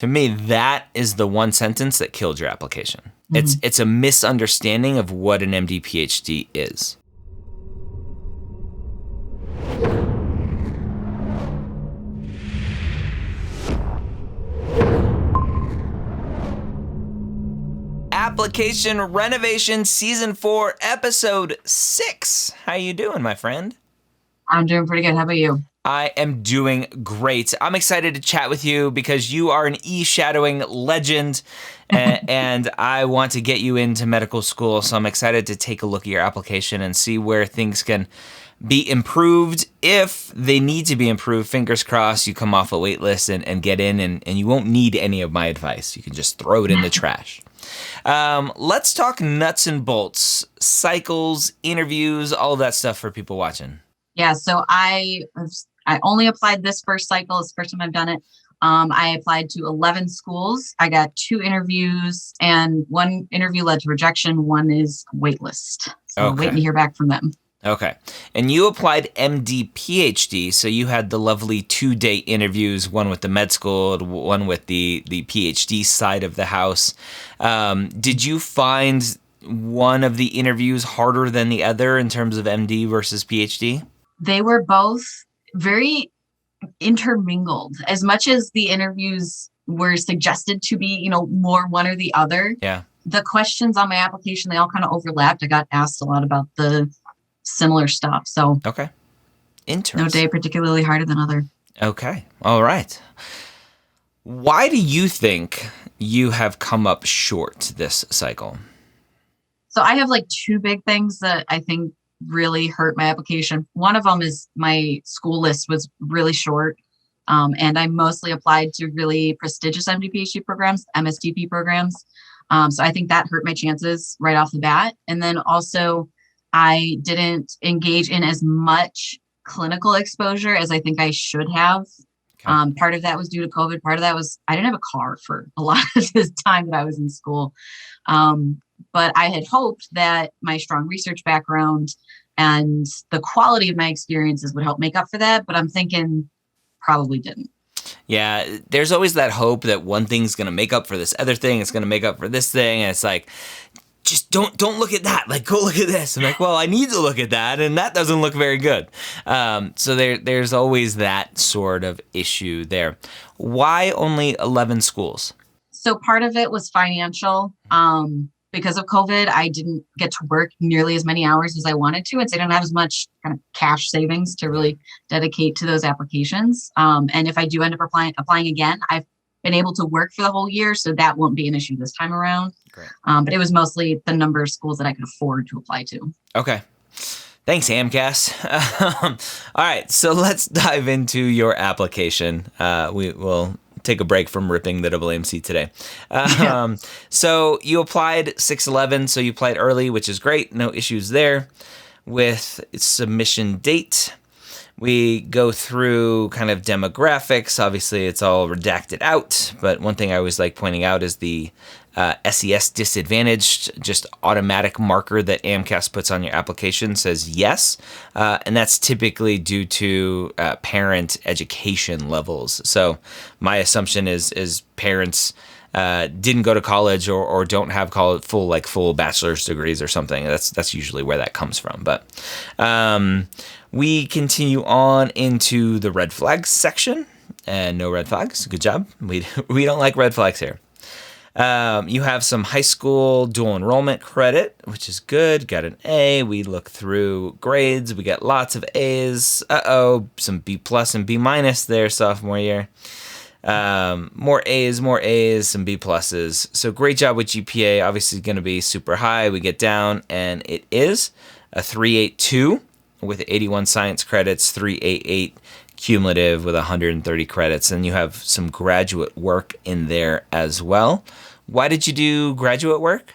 To me, that is the one sentence that killed your application. Mm-hmm. It's a misunderstanding of what an MD PhD is. Application Renovation Season 4, Episode 6. How you doing, my friend? I'm doing pretty good. How about you? I am doing great. I'm excited to chat with you because you are an e-shadowing legend and I want to get you into medical school. So I'm excited to take a look at your application and see where things can be improved. If they need to be improved, fingers crossed, you come off a wait list and get in and you won't need any of my advice. You can just throw it in the trash. Let's talk nuts and bolts, cycles, interviews, all of that stuff for people watching. Yeah, so I only applied this first cycle. It's the first time I've done it. I applied to 11 schools. I got 2 interviews, and 1 interview led to rejection. 1 is waitlist. So I'm waiting to hear back from them. Okay. And you applied MD PhD, so you had the lovely 2-day interviews, one with the med school, one with the PhD side of the house. Did you find one of the interviews harder than the other in terms of MD versus PhD? They were both very intermingled. As much as the interviews were suggested to be, more one or the other. Yeah. The questions on my application, they all kind of overlapped. I got asked a lot about the similar stuff. So okay. Interesting. No day particularly harder than other. Okay. All right. Why do you think you have come up short this cycle? So I have 2 big things that I think really hurt my application. One of them is my school list was really short. And I mostly applied to really prestigious MD PhD programs, MSTP programs. So I think that hurt my chances right off the bat. And then also I didn't engage in as much clinical exposure as I think I should have. Okay. Part of that was due to COVID. Part of that was I didn't have a car for a lot of this time that I was in school. But I had hoped that my strong research background and the quality of my experiences would help make up for that. But I'm thinking probably didn't. Yeah, there's always that hope that one thing's going to make up for this other thing. It's going to make up for this thing. And it's like, just don't look at that. Go look at this. I'm like, well, I need to look at that. And that doesn't look very good. So there's always that sort of issue there. Why only 11 schools? So part of it was financial. Because of COVID, I didn't get to work nearly as many hours as I wanted to. And so I don't have as much kind of cash savings to really dedicate to those applications. And if I do end up applying again, I've been able to work for the whole year. So that won't be an issue this time around. Great. But it was mostly the number of schools that I could afford to apply to. Okay. Thanks, AMCAS. All right. So let's dive into your application. We will take a break from ripping the AAMC today. So you applied 6/11, so you applied early, which is great. No issues there. With submission date, we go through kind of demographics. Obviously, it's all redacted out, but one thing I always like pointing out is the SES disadvantaged, just automatic marker that AMCAS puts on your application says yes, and that's typically due to parent education levels. So my assumption is parents didn't go to college or don't have full bachelor's degrees or something. That's usually where that comes from. But we continue on into the red flags section, and no red flags. Good job. We don't like red flags here. You have some high school dual enrollment credit, which is good. Got an A. We look through grades. We got lots of A's. Some B plus and B minus there sophomore year. More A's, some B pluses. So great job with GPA. Obviously going to be super high. We get down, and it is a 382 with 81 science credits, 388 cumulative with 130 credits, and you have some graduate work in there as well. Why did you do graduate work?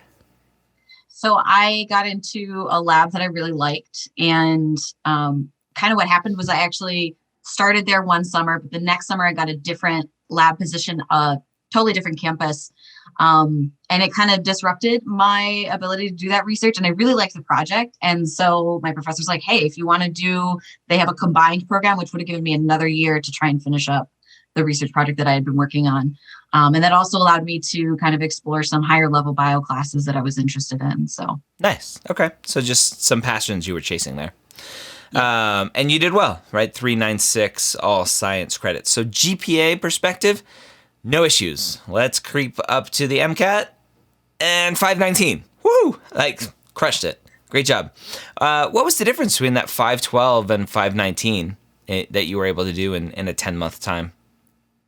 So I got into a lab that I really liked, and kind of what happened was I actually started there one summer, but the next summer I got a different lab position, a totally different campus. And it kind of disrupted my ability to do that research. And I really liked the project. And so my professor's like, hey, if you want to they have a combined program, which would have given me another year to try and finish up the research project that I had been working on. And that also allowed me to kind of explore some higher level bio classes that I was interested in. So nice. Okay. So just some passions you were chasing there. And you did well, right? 396 all science credits. So GPA perspective, no issues. Let's creep up to the MCAT and 519. Woo! Like, crushed it. Great job. What was the difference between that 512 and 519 that you were able to do in a 10-month time?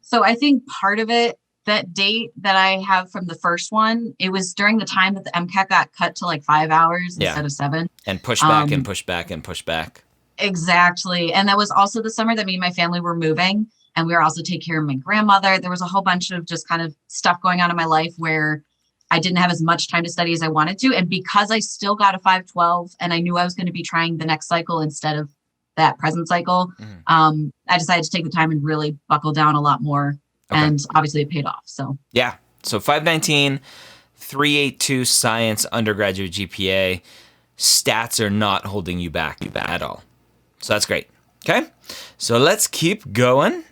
So I think part of it, that date that I have from the first one, it was during the time that the MCAT got cut to like 5 hours instead of 7. And push back and push back and push back. Exactly. And that was also the summer that me and my family were moving, and we were also taking care of my grandmother. There was a whole bunch of just kind of stuff going on in my life where I didn't have as much time to study as I wanted to. And because I still got a 512 and I knew I was going to be trying the next cycle instead of that present cycle, I decided to take the time and really buckle down a lot more. Okay. And obviously it paid off. So yeah. So 519, 382 science undergraduate GPA. Stats are not holding you back at all. So that's great. Okay. So let's keep going.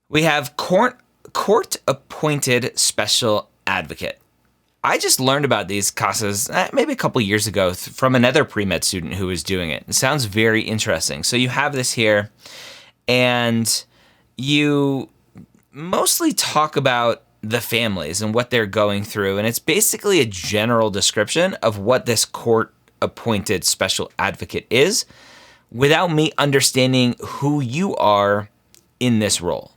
We have court-appointed special advocate. I just learned about these classes maybe a couple years ago from another pre-med student who was doing it. It sounds very interesting. So you have this here, and you mostly talk about the families and what they're going through. And it's basically a general description of what this court-appointed special advocate is without me understanding who you are in this role.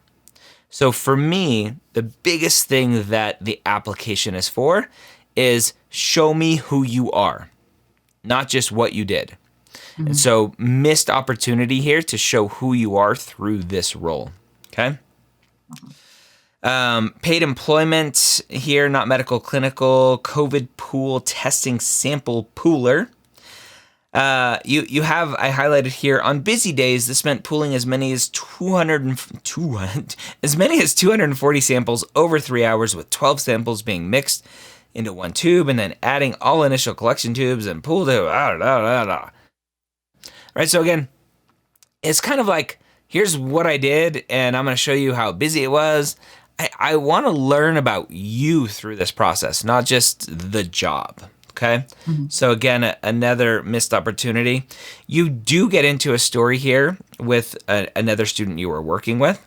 So for me, the biggest thing that the application is for is show me who you are, not just what you did. Mm-hmm. And so missed opportunity here to show who you are through this role. Okay. Paid employment here, not medical, clinical, COVID pool testing sample pooler. You have, I highlighted here, on busy days, this meant pooling as many as 240 samples over 3 hours, with 12 samples being mixed into one tube and then adding all initial collection tubes and pool to right. So again, it's kind of like, here's what I did and I'm going to show you how busy it was. I want to learn about you through this process, not just the job. Okay. Mm-hmm. So again, another missed opportunity. You do get into a story here with another student you were working with,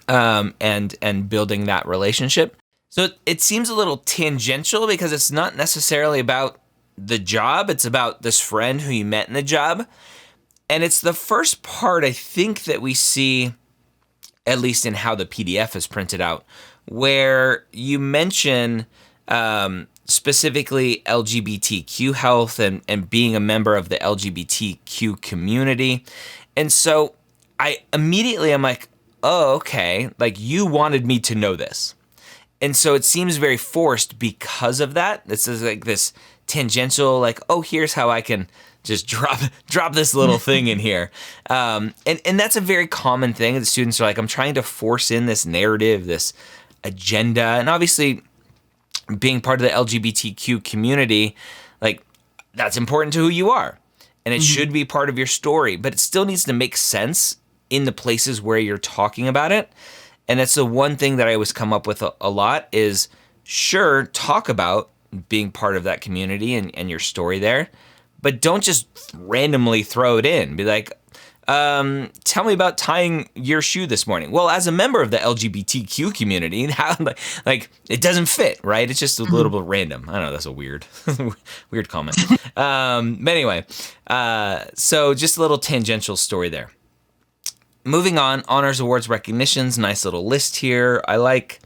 and building that relationship. So it seems a little tangential because it's not necessarily about the job. It's about this friend who you met in the job. And it's the first part, I think, that we see, at least in how the PDF is printed out, where you mention specifically LGBTQ health and being a member of the LGBTQ community. And so I immediately am like, oh, okay, like you wanted me to know this. And so it seems very forced because of that. This is like this tangential, like, oh, here's how I can just drop this little thing in here. And that's a very common thing. The students are like, I'm trying to force in this narrative, this agenda. And obviously being part of the LGBTQ community, like that's important to who you are. And it should be part of your story, but it still needs to make sense in the places where you're talking about it. And that's the one thing that I always come up with a lot is, sure, talk about being part of that community and your story there, but don't just randomly throw it in. Be like, tell me about tying your shoe this morning. Well, as a member of the LGBTQ community, how, like it doesn't fit, right? It's just a little bit random. I don't know. That's a weird comment. But anyway, so just a little tangential story there. Moving on, honors, awards, recognitions. Nice little list here. I like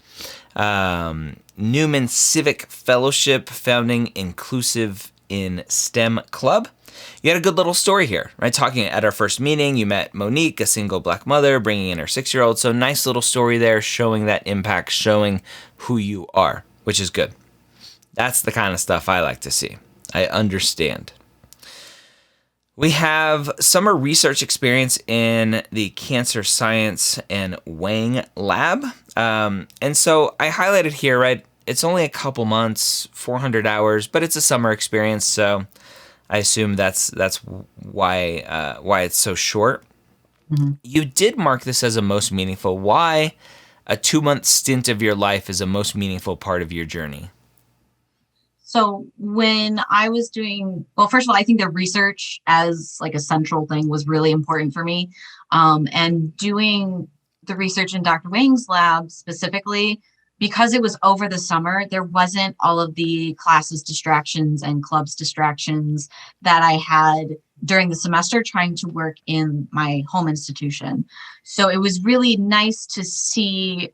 Newman Civic Fellowship, founding Inclusive in STEM Club. You had a good little story here, right? Talking at our first meeting, you met Monique, a single Black mother, bringing in her 6-year-old. So nice little story there, showing that impact, showing who you are, which is good. That's the kind of stuff I like to see. I understand. We have summer research experience in the Cancer Science and Wang Lab. And so I highlighted here, right? It's only a couple months, 400 hours, but it's a summer experience. So I assume that's why it's so short. Mhm. You did mark this as a most meaningful. Why a 2-month stint of your life is a most meaningful part of your journey? So when I was doing, well, first of all, I think the research as like a central thing was really important for me. And doing the research in Dr. Wang's lab specifically, because it was over the summer, there wasn't all of the classes distractions and clubs distractions that I had during the semester trying to work in my home institution. So it was really nice to see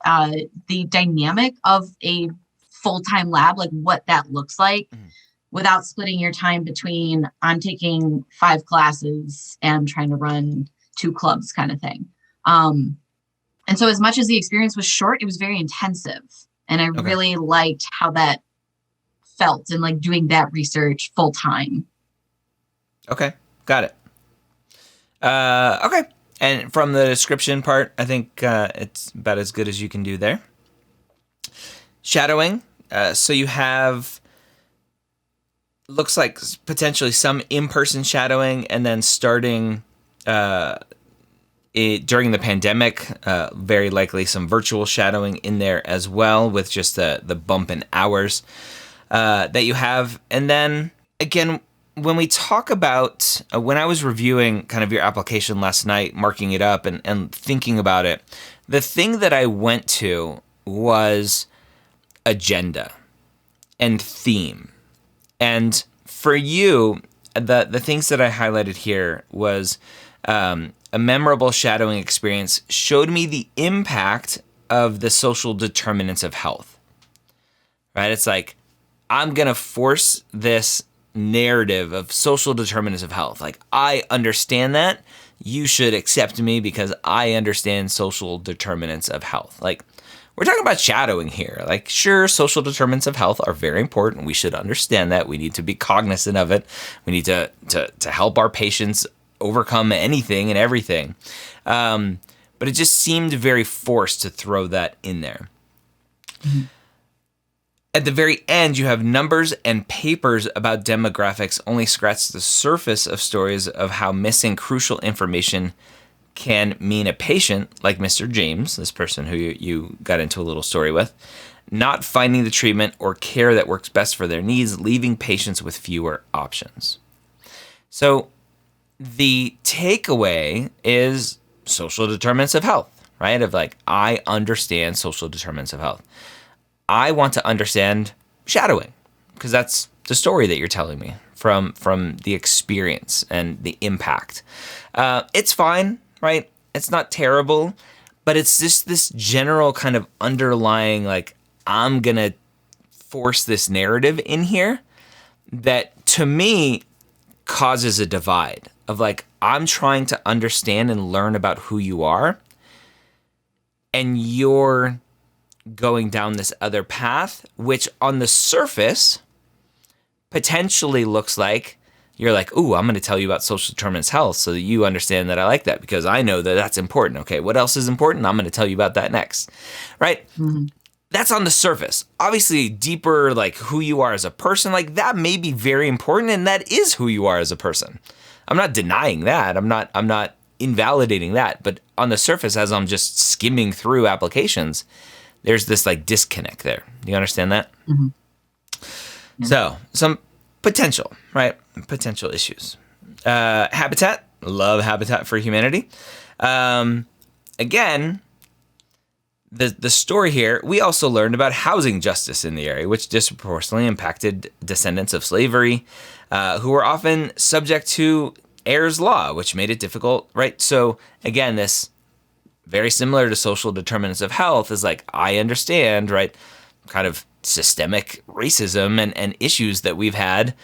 the dynamic of a full-time lab, like what that looks like Mhm. without splitting your time between I'm taking 5 classes and trying to run 2 clubs kind of thing. Um, and so as much as the experience was short, it was very intensive. And I Okay. really liked how that felt and like doing that research full time. Okay. Got it. Okay. And from the description part, I think it's about as good as you can do there. Shadowing. So you have, looks like potentially some in-person shadowing, and then starting during the pandemic, very likely some virtual shadowing in there as well, with just the bump in hours that you have. And then again, when we talk about, when I was reviewing kind of your application last night, marking it up and thinking about it, the thing that I went to was agenda and theme. And for you, the things that I highlighted here was a memorable shadowing experience showed me the impact of the social determinants of health. Right? It's like, I'm going to force this narrative of social determinants of health. Like, I understand that. You should accept me because I understand social determinants of health. Like, we're talking about shadowing here. Like, sure, social determinants of health are very important. We should understand that. We need to be cognizant of it. We need to help our patients overcome anything and everything. But it just seemed very forced to throw that in there. Mm-hmm. At the very end, you have numbers and papers about demographics only scratch the surface of stories of how missing crucial information can mean a patient, like Mr. James, this person who you got into a little story with, not finding the treatment or care that works best for their needs, leaving patients with fewer options. So the takeaway is social determinants of health, right? Of like, I understand social determinants of health. I want to understand shadowing because that's the story that you're telling me from the experience and the impact. It's fine, right? It's not terrible, but it's just this general kind of underlying, like, I'm going to force this narrative in here that to me causes a divide of like, I'm trying to understand and learn about who you are, and you're going down this other path, which on the surface potentially looks like you're like, ooh, I'm going to tell you about social determinants of health so that you understand that I like that because I know that that's important. Okay, what else is important? I'm going to tell you about that next, right? Mm-hmm. That's on the surface. Obviously, deeper, like who you are as a person, like that may be very important, and that is who you are as a person. I'm not denying that. I'm not invalidating that. But on the surface, as I'm just skimming through applications, there's this like disconnect there. Do you understand that? Mm-hmm. Yeah. So some potential, right? Potential issues. Habitat. Love Habitat for Humanity. Again, the story here, we also learned about housing justice in the area, which disproportionately impacted descendants of slavery, who were often subject to Ayer's Law, which made it difficult, right? So again, this very similar to social determinants of health is like, I understand, right, kind of systemic racism and issues that we've had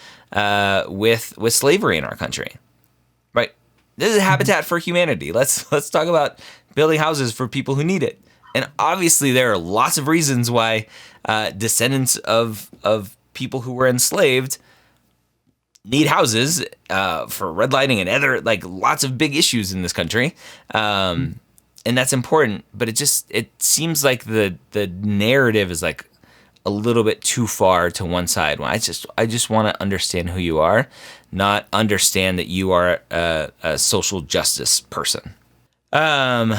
with slavery in our country, right? This is Habitat for Humanity. Let's talk about building houses for people who need it. And obviously, there are lots of reasons why descendants of people who were enslaved need houses for redlining and other, like, lots of big issues in this country. And that's important, but it seems like the narrative is like a little bit too far to one side. I just want to understand who you are, not understand that you are a social justice person. Um,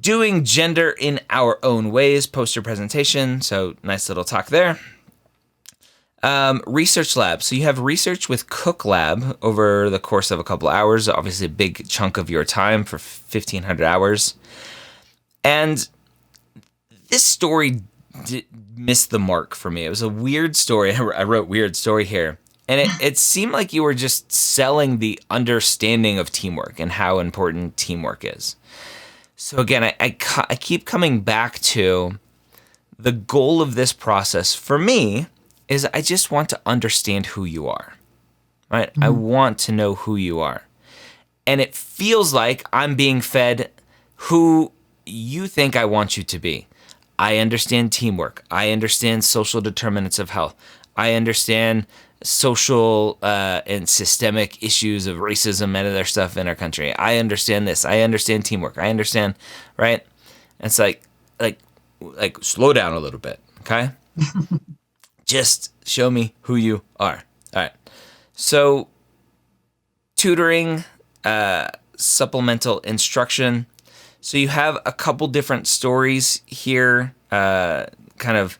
doing gender in our own ways, poster presentation. So nice little talk there. Research lab. So you have research with Cook Lab over the course of a couple hours, obviously a big chunk of your time for 1,500 hours. And this story missed the mark for me. It was a weird story. I wrote weird story here. And it seemed like you were just selling the understanding of teamwork and how important teamwork is. So again, I keep coming back to the goal of this process for me is I just want to understand who you are, right? Mm-hmm. I want to know who you are. And it feels like I'm being fed who you think I want you to be. I understand teamwork. I understand social determinants of health. I understand social and systemic issues of racism and other stuff in our country. I understand this. I understand teamwork. I understand, right? And it's like slow down a little bit, okay? Just show me who you are. All right. So tutoring, supplemental instruction. So you have a couple different stories here, kind of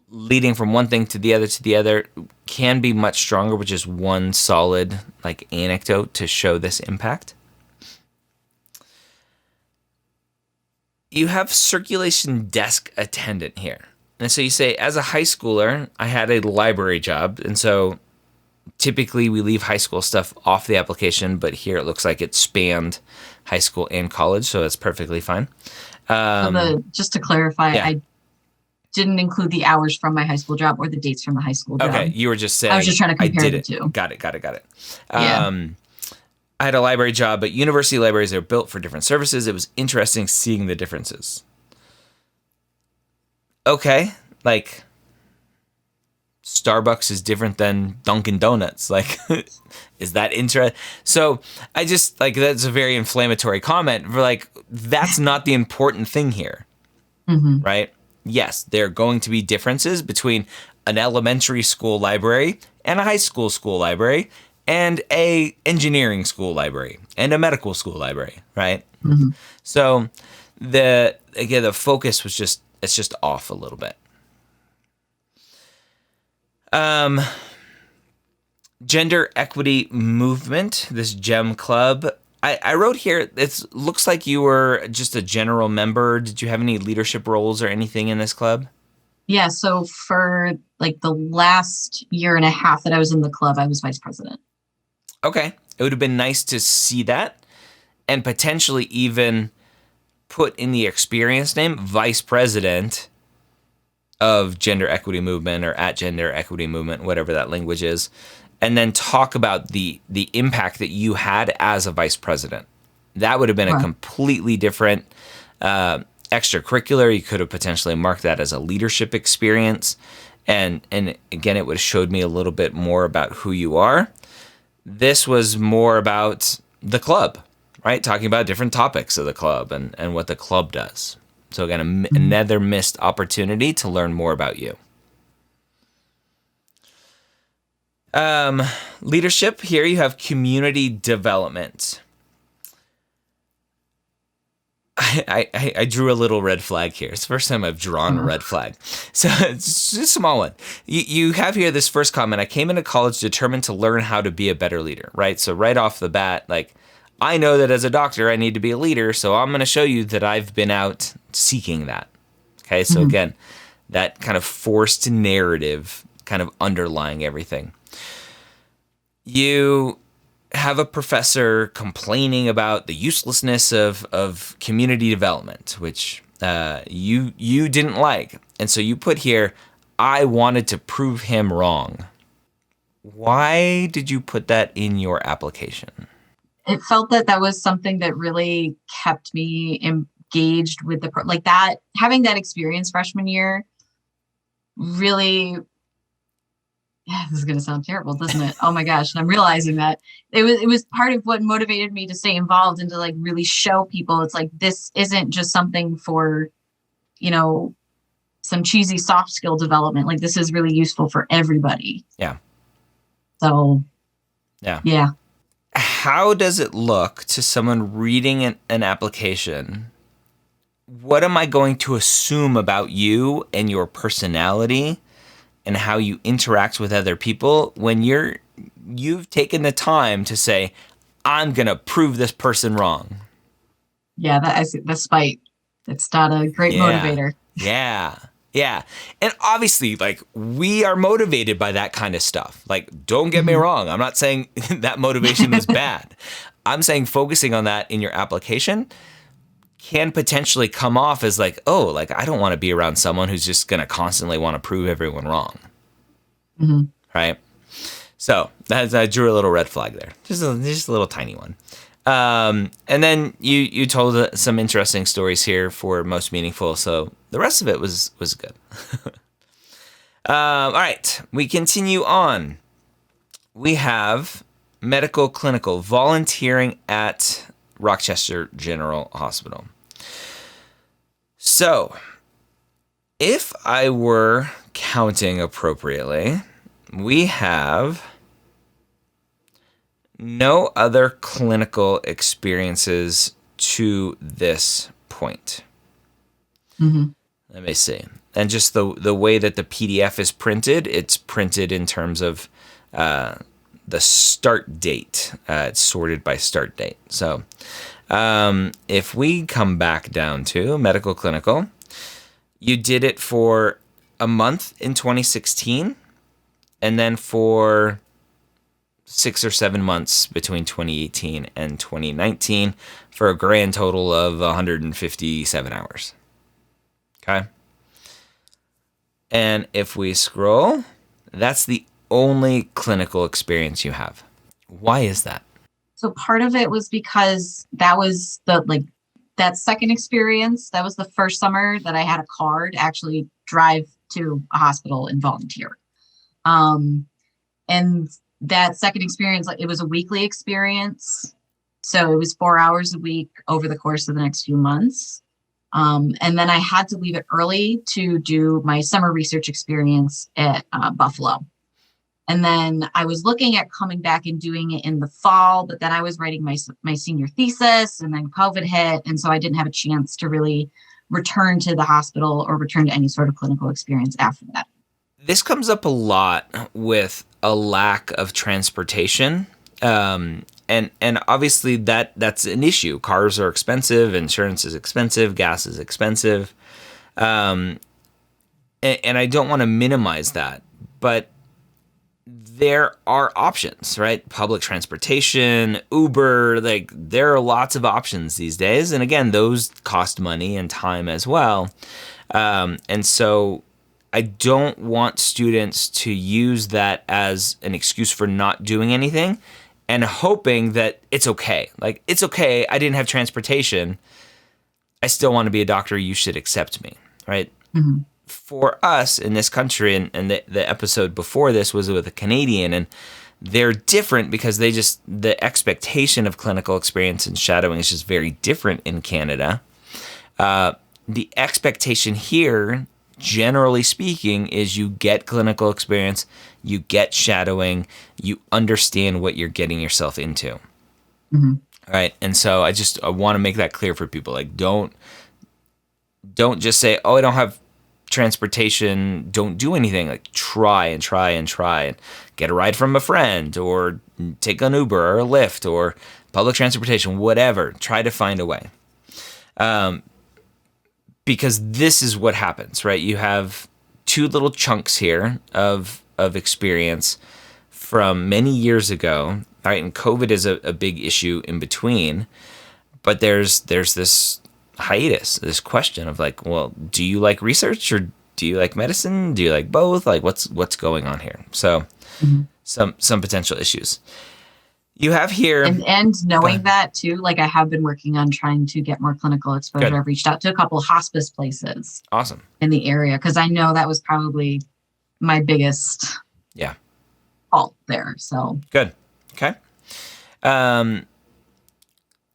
leading from one thing to the other, can be much stronger with just one solid like anecdote to show this impact. You have circulation desk attendant here. And so you say, as a high schooler, I had a library job. And so typically we leave high school stuff off the application, but here it looks like it spanned high school and college. So that's perfectly fine. Just to clarify, yeah. I didn't include the hours from my high school job or the dates from the high school job. Okay, you were just saying. I was just trying to compare the two. Got it. Yeah. I had a library job, but university libraries are built for different services. It was interesting seeing the differences. Okay, like Starbucks is different than Dunkin' Donuts. Like, is that interesting? So I just that's a very inflammatory comment. For that's not the important thing here, mm-hmm. right? Yes, there are going to be differences between an elementary school library and a high school library and a engineering school library and a medical school library, right? Mm-hmm. So the focus was just off a little bit. Gender equity movement, this GEM club. I wrote here, it looks like you were just a general member. Did you have any leadership roles or anything in this club? Yeah, so for the last year and a half that I was in the club, I was vice president. Okay. It would have been nice to see that and potentially even put in the experience name vice president of gender equity movement or at gender equity movement, whatever that language is. And then talk about the impact that you had as a vice president. That would have been a completely different extracurricular. You could have potentially marked that as a leadership experience. And again, it would have showed me a little bit more about who you are. This was more about the club, right? Talking about different topics of the club and what the club does. So again, another missed opportunity to learn more about you. Leadership, here you have community development. I drew a little red flag here. It's the first time I've drawn a red flag. So it's just a small one. You have here this first comment. I came into college determined to learn how to be a better leader, right? So right off the bat, I know that as a doctor, I need to be a leader. So I'm going to show you that I've been out seeking that. Okay. So again, that kind of forced narrative kind of underlying everything. You have a professor complaining about the uselessness of community development, which you didn't like. And so you put here, I wanted to prove him wrong. Why did you put that in your application? It felt that was something that really kept me engaged with that. Having that experience freshman year really... Yeah, this is going to sound terrible, doesn't it? Oh my gosh. And I'm realizing that it was part of what motivated me to stay involved and to really show people it's this isn't just something for, some cheesy soft skill development. This is really useful for everybody. Yeah. So, yeah. Yeah. how does it look to someone reading an application? What am I going to assume about you and your personality and how you interact with other people when you've taken the time to say, I'm going to prove this person wrong? Yeah, the spite. It's not a great motivator. Yeah. Yeah. And obviously, like, we are motivated by that kind of stuff. Like, don't get me wrong. I'm not saying that motivation is bad. I'm saying focusing on that in your application can potentially come off as like, oh, like, I don't want to be around someone who's just going to constantly want to prove everyone wrong. Right? So I drew a little red flag there. Just a little tiny one. And then you told some interesting stories here for most meaningful. So the rest of it was good. All right, we continue on. We have medical clinical volunteering at Rochester General Hospital. So if I were counting appropriately, we have no other clinical experiences to this point. Let me see. And just the way that the PDF is printed, it's printed in terms of the start date. It's sorted by start date. So if we come back down to medical clinical, you did it for a month in 2016, and then for 6 or 7 months between 2018 and 2019 for a grand total of 157 hours. Okay. And if we scroll, that's the only clinical experience you have. Why is that? So part of it was because that was that second experience. That was the first summer that I had a car to actually drive to a hospital and volunteer. And that second experience, it was a weekly experience. So it was 4 hours a week over the course of the next few months. And then I had to leave it early to do my summer research experience at Buffalo. And then I was looking at coming back and doing it in the fall, but then I was writing my senior thesis, and then COVID hit. And so I didn't have a chance to really return to the hospital or return to any sort of clinical experience after that. This comes up a lot with a lack of transportation. And obviously that's an issue. Cars are expensive, insurance is expensive, gas is expensive. And I don't want to minimize that, but there are options, right? Public transportation, Uber, there are lots of options these days. And again, those cost money and time as well. And so I don't want students to use that as an excuse for not doing anything and hoping that it's okay. Like, it's okay, I didn't have transportation. I still want to be a doctor. You should accept me, right? Mm-hmm. For us in this country, and the episode before this was with a Canadian, and they're different because the expectation of clinical experience and shadowing is just very different in Canada. The expectation here, generally speaking, is you get clinical experience, you get shadowing, you understand what you're getting yourself into. Mm-hmm. All right. And so I want to make that clear for people. Like, don't just say, oh, I don't have transportation, don't do anything. Like, try and get a ride from a friend, or take an Uber or a Lyft or public transportation, whatever. Try to find a way. Because this is what happens, right? You have two little chunks here of experience from many years ago, right? And COVID is a big issue in between, but there's this hiatus, this question of like, well, do you like research or do you like medicine? Do you like both? Like, what's going on here? So some potential issues. You have here, and knowing that too, like, I have been working on trying to get more clinical exposure. Good. I've reached out to a couple of hospice places. Awesome. In the area, because I know that was probably my biggest fault there. So good. Okay.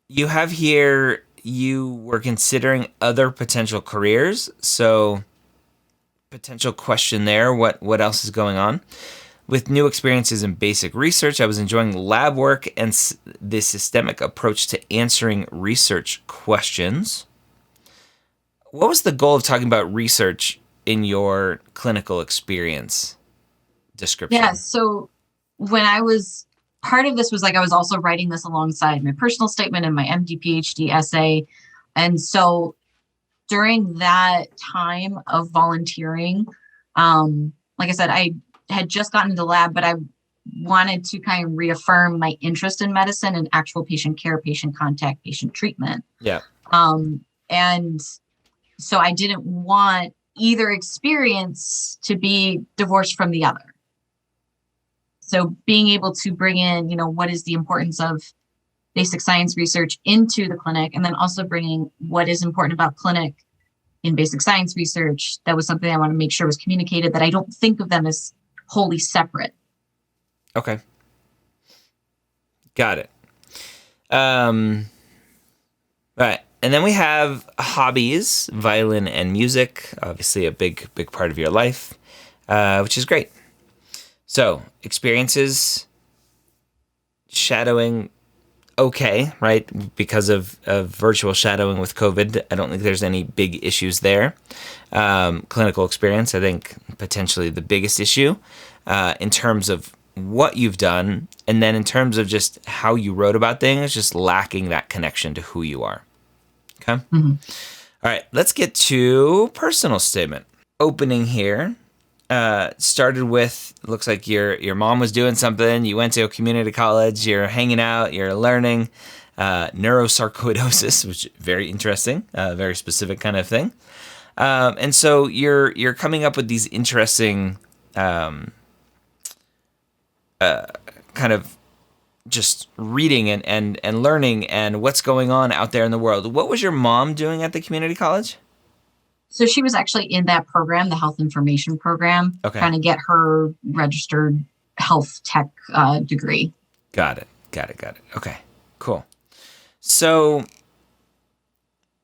You have here, you were considering other potential careers. So potential question there. What else is going on? With new experiences in basic research, I was enjoying lab work and the systemic approach to answering research questions. What was the goal of talking about research in your clinical experience description? Yeah. So when I was part of this was like I was also writing this alongside my personal statement and my MD PhD essay. And so during that time of volunteering, like I said, I had just gotten into the lab, but I wanted to kind of reaffirm my interest in medicine and actual patient care, patient contact, patient treatment. Yeah. And so I didn't want either experience to be divorced from the other. So being able to bring in, what is the importance of basic science research into the clinic, and then also bringing what is important about clinic in basic science research, that was something I want to make sure was communicated, that I don't think of them as wholly separate. Okay. Got it. All right. And then we have hobbies, violin and music, obviously a big part of your life, which is great. So experiences, shadowing, okay, right? Because of virtual shadowing with COVID, I don't think there's any big issues there. Clinical experience, I think potentially the biggest issue in terms of what you've done, and then in terms of just how you wrote about things, just lacking that connection to who you are. Okay? Mm-hmm. All right, let's get to personal statement. Opening here. Started with, looks like your mom was doing something, you went to a community college, you're hanging out, you're learning neurosarcoidosis, which is very interesting, very specific kind of thing. And so you're coming up with these interesting kind of just reading and learning and what's going on out there in the world. What was your mom doing at the community college? So she was actually in that program, the health information program, trying to get her registered health tech degree. Got it. Okay, cool. So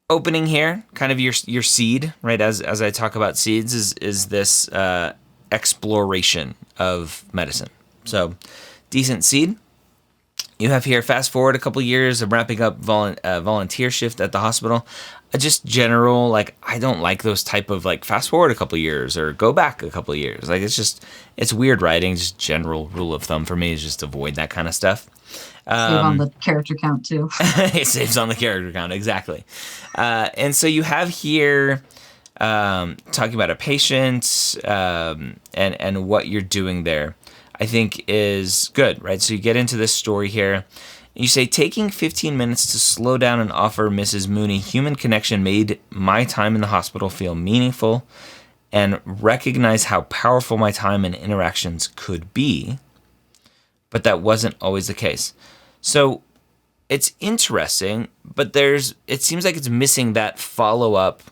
opening here, kind of your seed, right? As I talk about seeds, is this exploration of medicine. So decent seed. You have here, fast forward a couple years of wrapping up volunteer shift at the hospital. Just general, I don't like those type of fast forward a couple years or go back a couple years. It's weird writing. Just general rule of thumb for me is just avoid that kind of stuff. Save on the character count too. It saves on the character count, exactly. And so you have here talking about a patient and what you're doing there, I think is good, right? So you get into this story here. You say, taking 15 minutes to slow down and offer Mrs. Mooney human connection made my time in the hospital feel meaningful and recognize how powerful my time and interactions could be. But that wasn't always the case. So it's interesting, but it seems like it's missing that follow-up.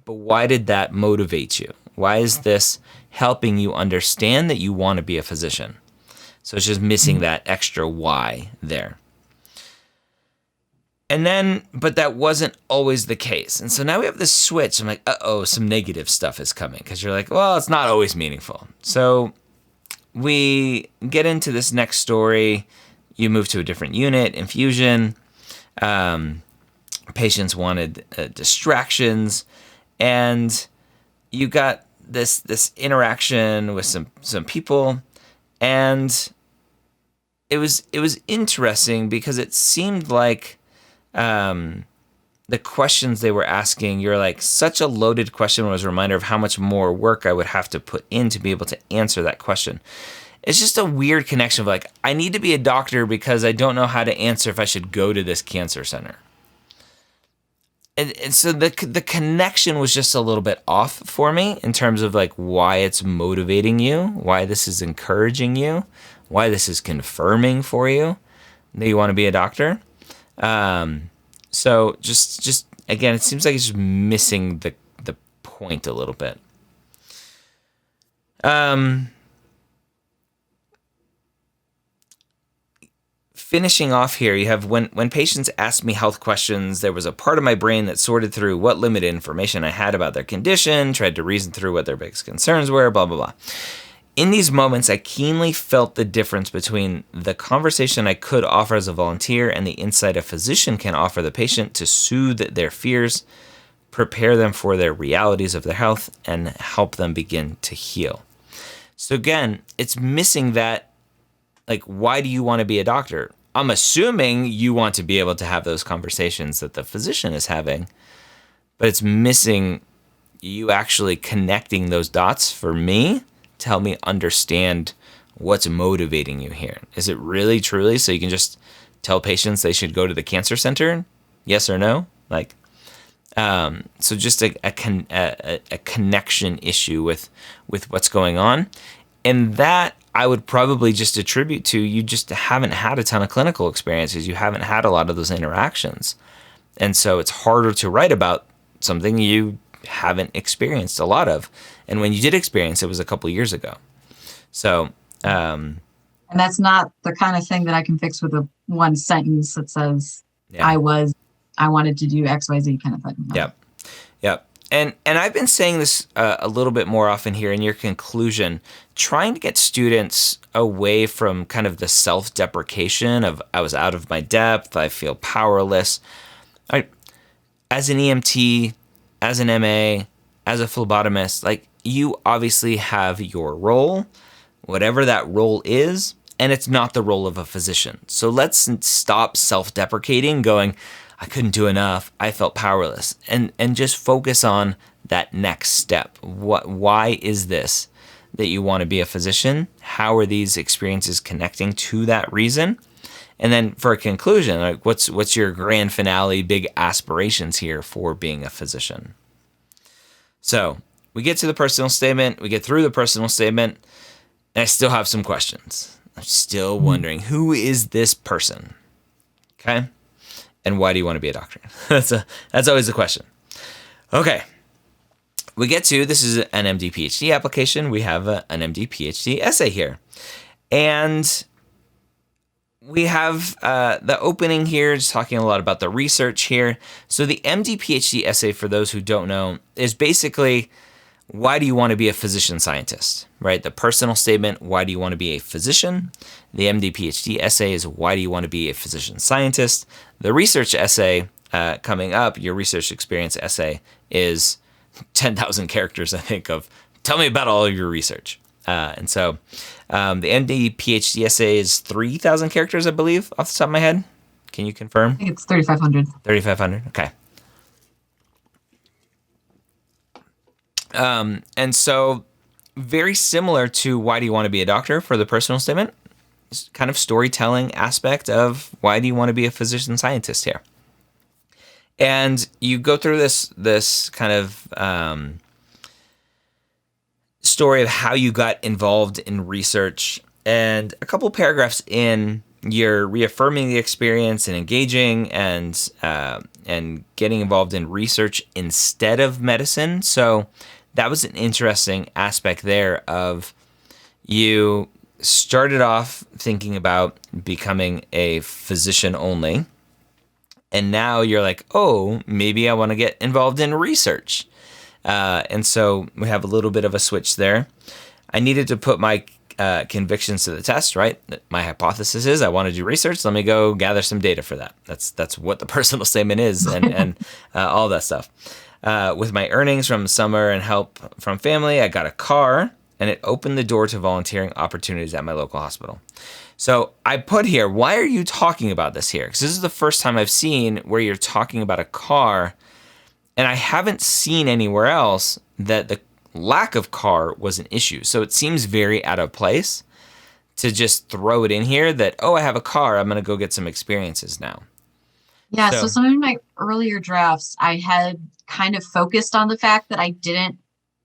But why did that motivate you? Why is this helping you understand that you want to be a physician? So it's just missing that extra why there. And then, but that wasn't always the case. And so now we have this switch. I'm like, some negative stuff is coming. Because you're like, well, it's not always meaningful. So we get into this next story. You move to a different unit, infusion. Patients wanted distractions. And you got this interaction with some people. And it was interesting because it seemed like the questions they were asking, you're like, such a loaded question was a reminder of how much more work I would have to put in to be able to answer that question. It's just a weird connection of I need to be a doctor because I don't know how to answer if I should go to this cancer center. And so the connection was just a little bit off for me in terms of why it's motivating you, why this is encouraging you, why this is confirming for you that you want to be a doctor. So just again, it seems like it's just missing the point a little bit. Finishing off here, you have when patients asked me health questions, there was a part of my brain that sorted through what limited information I had about their condition, tried to reason through what their biggest concerns were, blah, blah, blah. In these moments, I keenly felt the difference between the conversation I could offer as a volunteer and the insight a physician can offer the patient to soothe their fears, prepare them for their realities of their health, and help them begin to heal. So again, it's missing that, like, why do you want to be a doctor? I'm assuming you want to be able to have those conversations that the physician is having, but it's missing you actually connecting those dots for me to help me understand what's motivating you here. Is it really truly so you can just tell patients they should go to the cancer center? Yes or no? Like, so just a connection issue with what's going on. And that I would probably just attribute to you just haven't had a ton of clinical experiences. You haven't had a lot of those interactions. And so it's harder to write about something you haven't experienced a lot of. And when you did experience, it was a couple years ago. So, and that's not the kind of thing that I can fix with a one sentence that says, I wanted to do XYZ kind of thing. Yep. Yep. And I've been saying this a little bit more often here in your conclusion, trying to get students away from kind of the self-deprecation of I was out of my depth, I feel powerless. As an EMT, as an MA, as a phlebotomist, like, you obviously have your role, whatever that role is, and it's not the role of a physician. So let's stop self-deprecating, going, I couldn't do enough, I felt powerless, and just focus on that next step. Why is this that you want to be a physician? How are these experiences connecting to that reason? And then for a conclusion, like, what's your grand finale, big aspirations here for being a physician? So we get to the personal statement, we get through the personal statement, and I still have some questions. I'm still wondering, who is this person? Okay. And why do you want to be a doctor? That's always the question. Okay. We get to, this is an MD PhD application. We have an MD PhD essay here. And we have the opening here, just talking a lot about the research here. So the MD PhD essay, for those who don't know, is basically, why do you want to be a physician scientist, right? The personal statement, why do you want to be a physician? The MD PhD essay is, why do you want to be a physician scientist? The research essay coming up, your research experience essay, is 10,000 characters, I think, of tell me about all of your research. And so the MD PhD essay is 3,000 characters, I believe, off the top of my head. Can you confirm? I think it's 3,500. 3,500, okay. And so very similar to why do you want to be a doctor for the personal statement, it's kind of storytelling aspect of why do you want to be a physician scientist here. And you go through this kind of story of how you got involved in research, and a couple paragraphs in, you're reaffirming the experience and engaging and getting involved in research instead of medicine. So that was an interesting aspect there of, you started off thinking about becoming a physician only, and now you're like, oh, maybe I want to get involved in research. And so we have a little bit of a switch there. I needed to put my convictions to the test, right? My hypothesis is I want to do research. Let me go gather some data for that. That's what the personal statement is, and all that stuff. With my earnings from summer and help from family, I got a car, and it opened the door to volunteering opportunities at my local hospital. So I put here, why are you talking about this here? Because this is the first time I've seen where you're talking about a car, and I haven't seen anywhere else that the lack of car was an issue. So it seems very out of place to just throw it in here that, oh, I have a car, I'm going to go get some experiences now. Yeah, so some of my earlier drafts, I had kind of focused on the fact that I didn't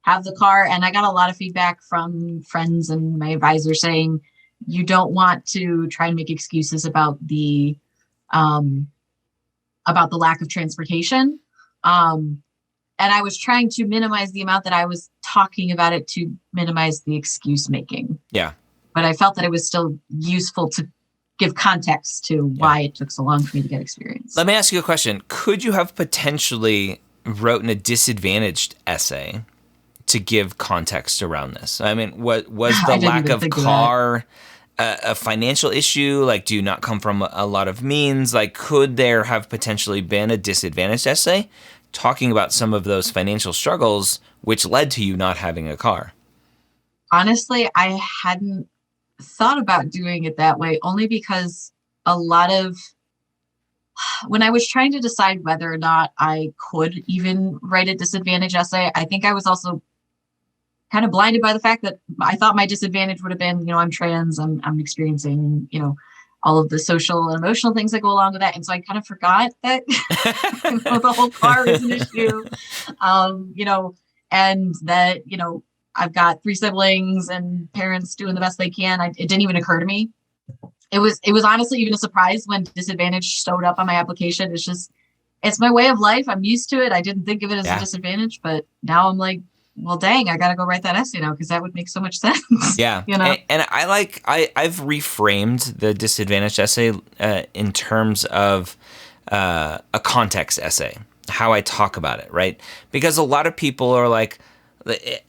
have the car, and I got a lot of feedback from friends and my advisor saying, you don't want to try and make excuses about the lack of transportation. And I was trying to minimize the amount that I was talking about it to minimize the excuse making. Yeah. But I felt that it was still useful to give context to why it took so long for me to get experience. Let me ask you a question. Could you have potentially written a disadvantaged essay to give context around this? I mean, what was the I didn't lack even of think of that. car a financial issue? Like, do you not come from a lot of means? Like, could there have potentially been a disadvantaged essay talking about some of those financial struggles which led to you not having a car? Honestly, I hadn't thought about doing it that way, only because a lot of when I was trying to decide whether or not I could even write a disadvantage essay, I think I was also kind of blinded by the fact that I thought my disadvantage would have been, I'm trans, I'm experiencing, all of the social and emotional things that go along with that. And so I kind of forgot that, the whole car is an issue, and that, I've got 3 siblings and parents doing the best they can. It didn't even occur to me. It was honestly even a surprise when disadvantage showed up on my application. It's my way of life. I'm used to it. I didn't think of it as a disadvantage, but now I'm like, well, dang, I got to go write that essay now because that would make so much sense. Yeah. And I've reframed the disadvantaged essay in terms of a context essay, how I talk about it, right? Because a lot of people are like,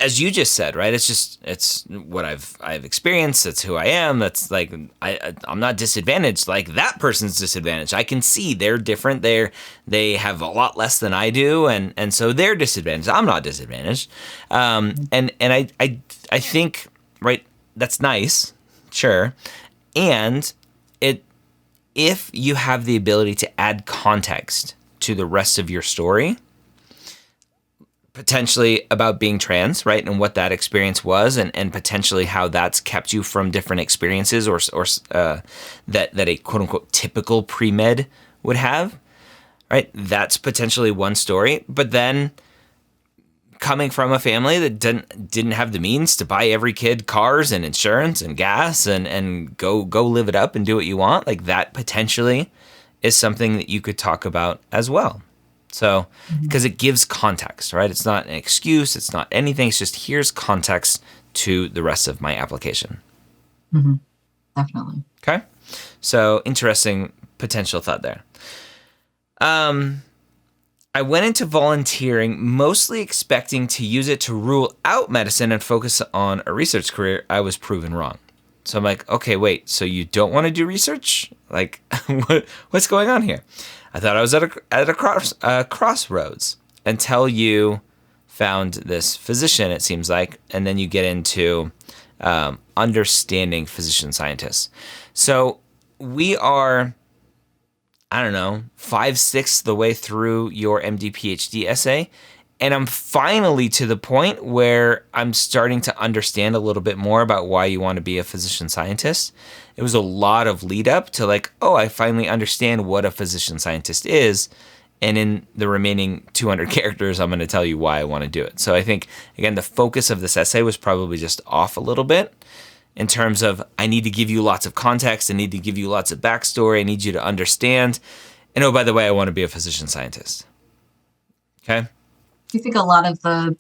as you just said, right? It's what I've experienced. It's who I am. That's like, I'm not disadvantaged. Like that person's disadvantaged. I can see they're different. They have a lot less than I do. And so they're disadvantaged. I'm not disadvantaged. And I think, right, that's nice. Sure. And if you have the ability to add context to the rest of your story, potentially about being trans, right? And what that experience was and potentially how that's kept you from different experiences or that a quote unquote typical pre-med would have, right? That's potentially one story. But then coming from a family that didn't have the means to buy every kid cars and insurance and gas and go live it up and do what you want, like that potentially is something that you could talk about as well. So, because it gives context, right? It's not an excuse. It's not anything. It's just here's context to the rest of my application. Mm-hmm. Definitely. Okay. So interesting potential thought there. I went into volunteering mostly expecting to use it to rule out medicine and focus on a research career. I was proven wrong. So I'm like, okay, wait, so you don't want to do research? Like, what's going on here? I thought I was at a crossroads until you found this physician, it seems like, and then you get into understanding physician scientists. So we are, I don't know, 5/6 the way through your MD PhD essay, and I'm finally to the point where I'm starting to understand a little bit more about why you want to be a physician scientist. It was a lot of lead up to like, oh, I finally understand what a physician scientist is. And in the remaining 200 characters, I'm going to tell you why I want to do it. So I think, again, the focus of this essay was probably just off a little bit in terms of I need to give you lots of context. I need to give you lots of backstory. I need you to understand. And oh, by the way, I want to be a physician scientist. Okay? Do you think a lot of the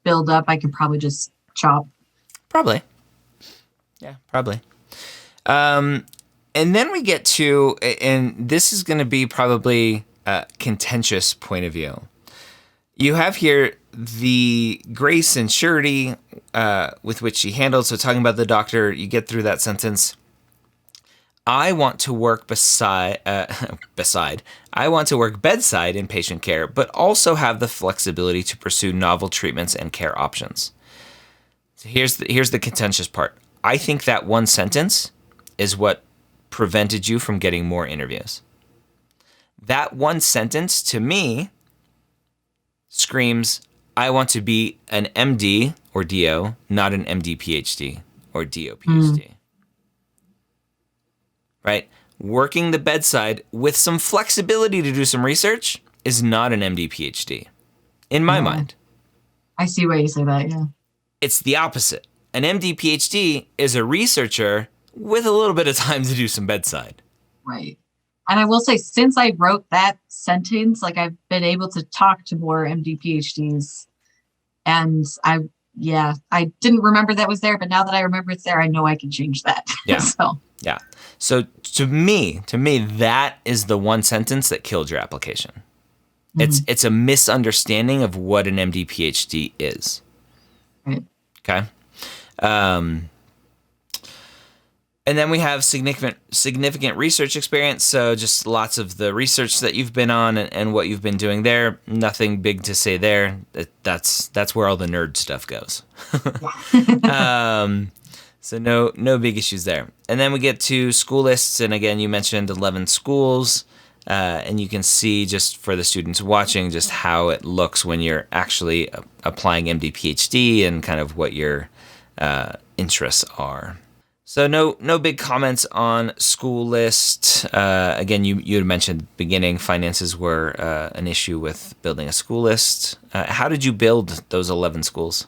build up I could probably just chop? Probably. Yeah, probably. And then we get to, and this is going to be probably a contentious point of view. You have here the grace and surety with which she handled. So talking about the doctor, you get through that sentence. I want to work I want to work bedside in patient care, but also have the flexibility to pursue novel treatments and care options. So here's the contentious part. I think that one sentence is what prevented you from getting more interviews. That one sentence to me screams, I want to be an MD or DO, not an MD PhD or DO PhD. Right? Working the bedside with some flexibility to do some research is not an MD PhD, in my mind. I see why you say that, yeah. It's the opposite. An MD PhD is a researcher with a little bit of time to do some bedside. Right. And I will say, since I wrote that sentence, like I've been able to talk to more MD PhDs, and I didn't remember that was there, but now that I remember it's there, I know I can change that. Yeah. Yeah. So to me, that is the one sentence that killed your application. Mm-hmm. It's a misunderstanding of what an MD PhD is. Okay. And then we have significant research experience. So just lots of the research that you've been on and what you've been doing there. Nothing big to say there. That's where all the nerd stuff goes. So no big issues there. And then we get to school lists. And again, you mentioned 11 schools. And you can see just for the students watching just how it looks when you're actually applying MD PhD and kind of what your interests are. So no big comments on school list. Again, you had mentioned at the beginning finances were an issue with building a school list. How did you build those 11 schools?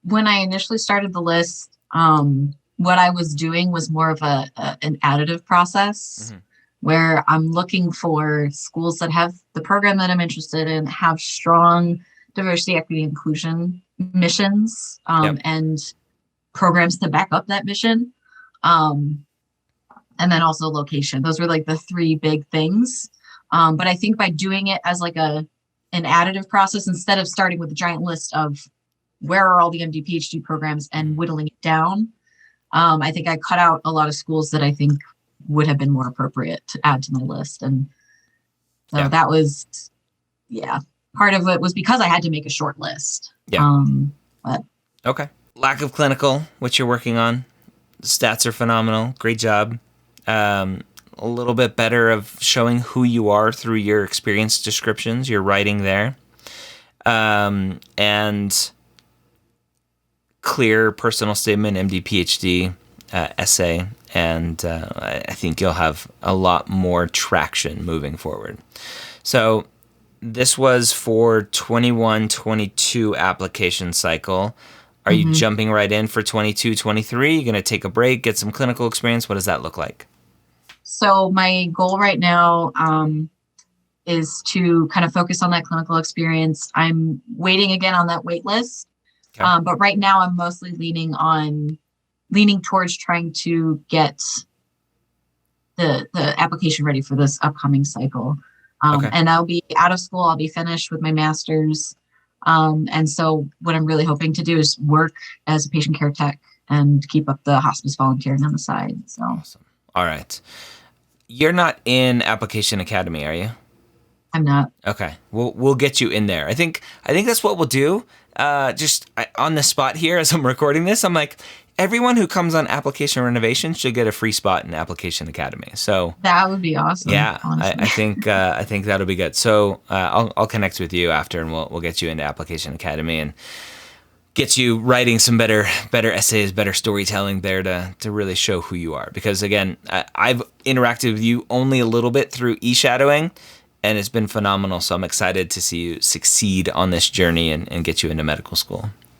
When I initially started the list, what I was doing was more of an additive process where I'm looking for schools that have the program that I'm interested in, have strong diversity, equity, inclusion missions, and programs to back up that mission. And then also location. Those were like the three big things. But I think by doing it as like an additive process, instead of starting with a giant list of where are all the MD PhD programs and whittling it down, I think I cut out a lot of schools that I think would have been more appropriate to add to my list. And so that was, part of it was because I had to make a short list. Okay. Lack of clinical, which you're working on. The stats are phenomenal. Great job. A little bit better of showing who you are through your experience descriptions, your writing there. And clear personal statement, MD, PhD, essay. And I think you'll have a lot more traction moving forward. So this was for 21-22 application cycle. Are you jumping right in for 22-23? You're going to take a break, get some clinical experience? What does that look like? So my goal right now is to kind of focus on that clinical experience. I'm waiting again on that wait list. Okay. But right now I'm mostly leaning towards trying to get the application ready for this upcoming cycle. And I'll be out of school. I'll be finished with my master's. And so what I'm really hoping to do is work as a patient care tech and keep up the hospice volunteering on the side. So awesome. All right. You're not in Application Academy, are you? I'm not. Okay. We'll get you in there. I think that's what we'll do. On the spot here as I'm recording this, I'm like, everyone who comes on Application Renovation should get a free spot in Application Academy. So that would be awesome. Yeah, I think that'll be good. So I'll connect with you after, and we'll get you into Application Academy and get you writing some better essays, better storytelling there to really show who you are. Because again, I've interacted with you only a little bit through e-shadowing, and it's been phenomenal. So I'm excited to see you succeed on this journey and get you into medical school.